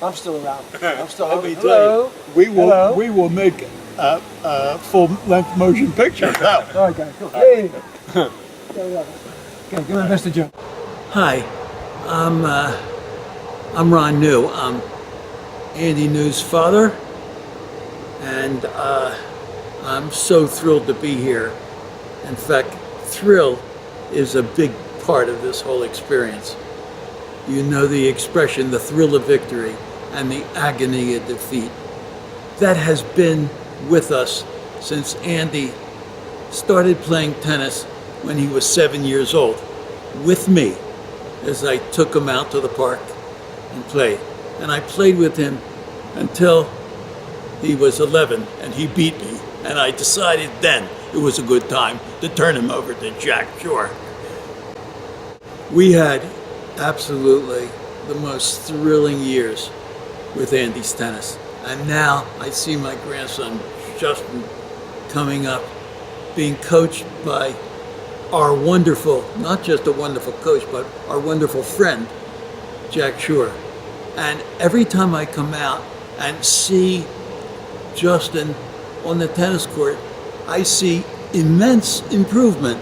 I'm still around. I'm still. Let me Hello. tell you, Hello. we will make a full-length motion picture now. Okay, cool. Hey. Okay, give me Mr. Joe. Hi, I'm Ron New. I'm Andy New's father, and I'm so thrilled to be here. In fact, thrill is a big part of this whole experience. You know the expression, the thrill of victory and the agony of defeat. That has been with us since Andy started playing tennis when he was 7 years old, with me, as I took him out to the park and played. And I played with him until he was 11 and he beat me. And I decided then it was a good time to turn him over to Jack Schore. We had absolutely the most thrilling years with Andy's tennis. And now I see my grandson, Justin, coming up, being coached by our wonderful, not just a wonderful coach, but our wonderful friend, Jack Schore. And every time I come out and see Justin on the tennis court, I see immense improvement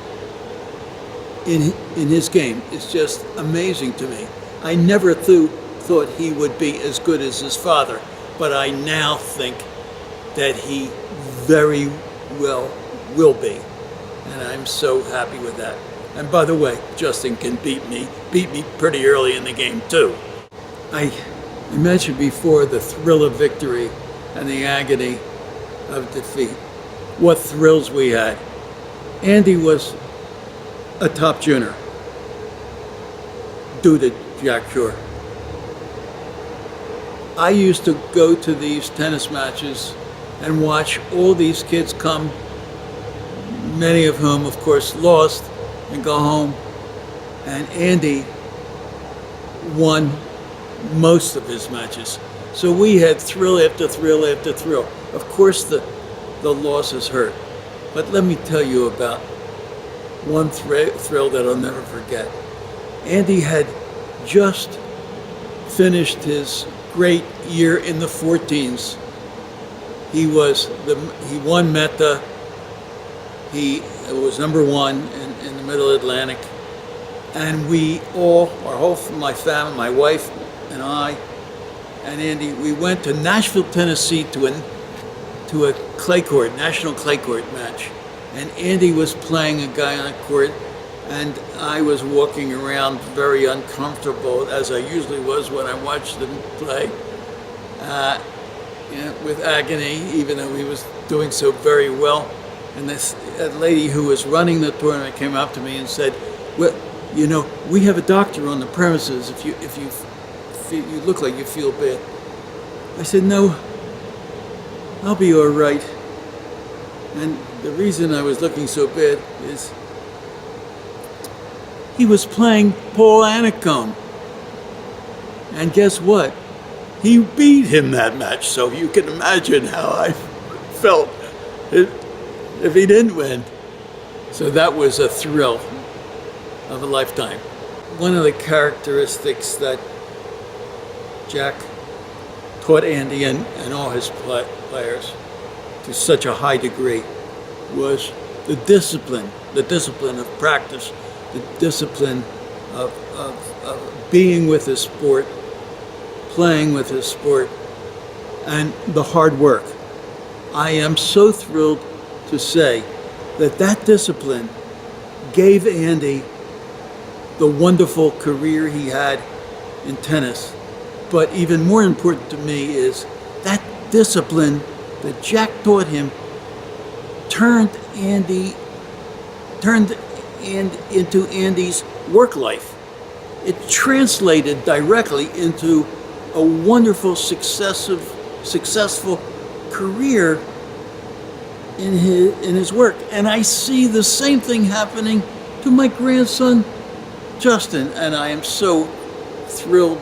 in his game. It's just amazing to me. I never thought he would be as good as his father, but I now think that he very well will be. And I'm so happy with that. And by the way, Justin can beat me pretty early in the game too. I mentioned before the thrill of victory and the agony of defeat. What thrills we had. Andy was a top junior due to Jack Schore. I used to go to these tennis matches and watch all these kids come, many of whom, of course, lost and go home. And Andy won most of his matches. So we had thrill after thrill after thrill. Of course, the losses hurt. But let me tell you about one thrill that I'll never forget. Andy had just finished his great year in the 14s. He won Meta. He was number one in the Middle Atlantic. And we all, my family, my wife and I, and Andy, we went to Nashville, Tennessee to a clay court, national clay court match. And Andy was playing a guy on a court, and I was walking around very uncomfortable, as I usually was when I watched him play, with agony, even though he was doing so very well. And this lady who was running the tournament came up to me and said, "Well, you know, we have a doctor on the premises if you look like you feel bad." I said, "No, I'll be all right." And the reason I was looking so bad is he was playing Paul Annacone. And guess what? He beat him that match. So you can imagine how I felt if he didn't win. So that was a thrill of a lifetime. One of the characteristics that Jack taught Andy and all his players to such a high degree was the discipline of practice, the discipline of being with his sport, playing with his sport, and the hard work. I am so thrilled to say that discipline gave Andy the wonderful career he had in tennis. But even more important to me is that discipline that Jack taught him turned into Andy's work life. It translated directly into a wonderful, successful career in his work. And I see the same thing happening to my grandson, Justin, and I am so thrilled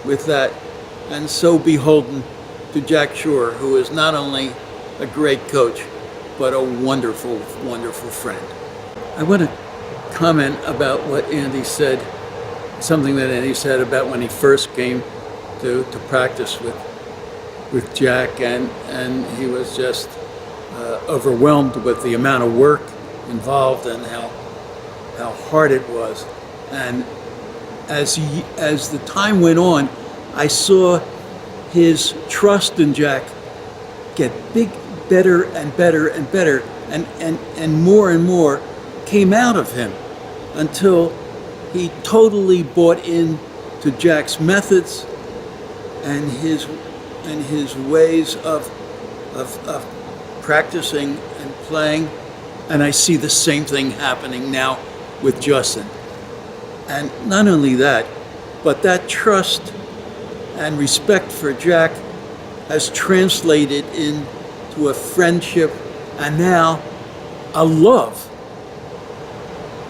with that, and so beholden to Jack Schore, who is not only a great coach, but a wonderful, wonderful friend. I want to comment about what Andy said, something that Andy said about when he first came to practice with Jack, and he was just overwhelmed with the amount of work involved and how hard it was. And as the time went on, I saw his trust in Jack get better and better and better, and more came out of him until he totally bought into Jack's methods and his ways of practicing and playing. And I see the same thing happening now with Justin. And not only that, but that trust and respect for Jack has translated into a friendship and now a love.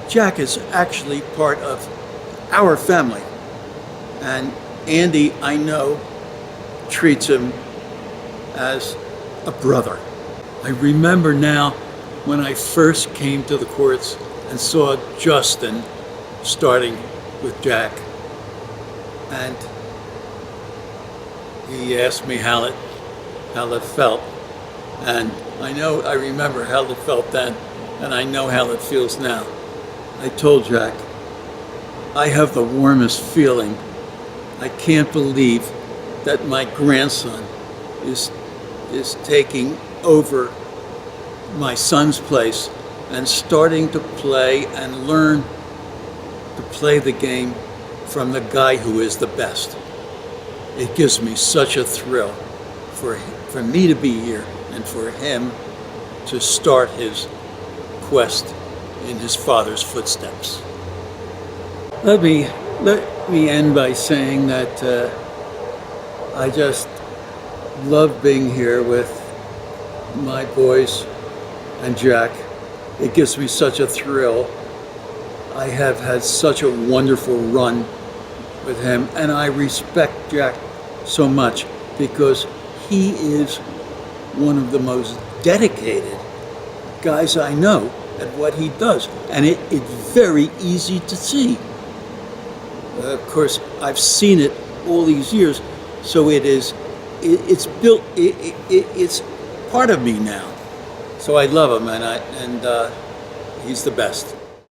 Jack is actually part of our family. And Andy, I know, treats him as a brother. I remember now when I first came to the courts and saw Justin starting with Jack, and he asked me how it felt, and I remember how it felt then, and I know how it feels now. I told Jack, I have the warmest feeling. I can't believe that my grandson is taking over my son's place and starting to play and learn to play the game from the guy who is the best. It gives me such a thrill for me to be here and for him to start his quest in his father's footsteps. Let me end by saying that I just love being here with my boys and Jack. It gives me such a thrill. I have had such a wonderful run with him, and I respect Jack so much because he is one of the most dedicated guys I know at what he does, and it's very easy to see. Of course, I've seen it all these years, so it's built. It's part of me now. So I love him, and he's the best.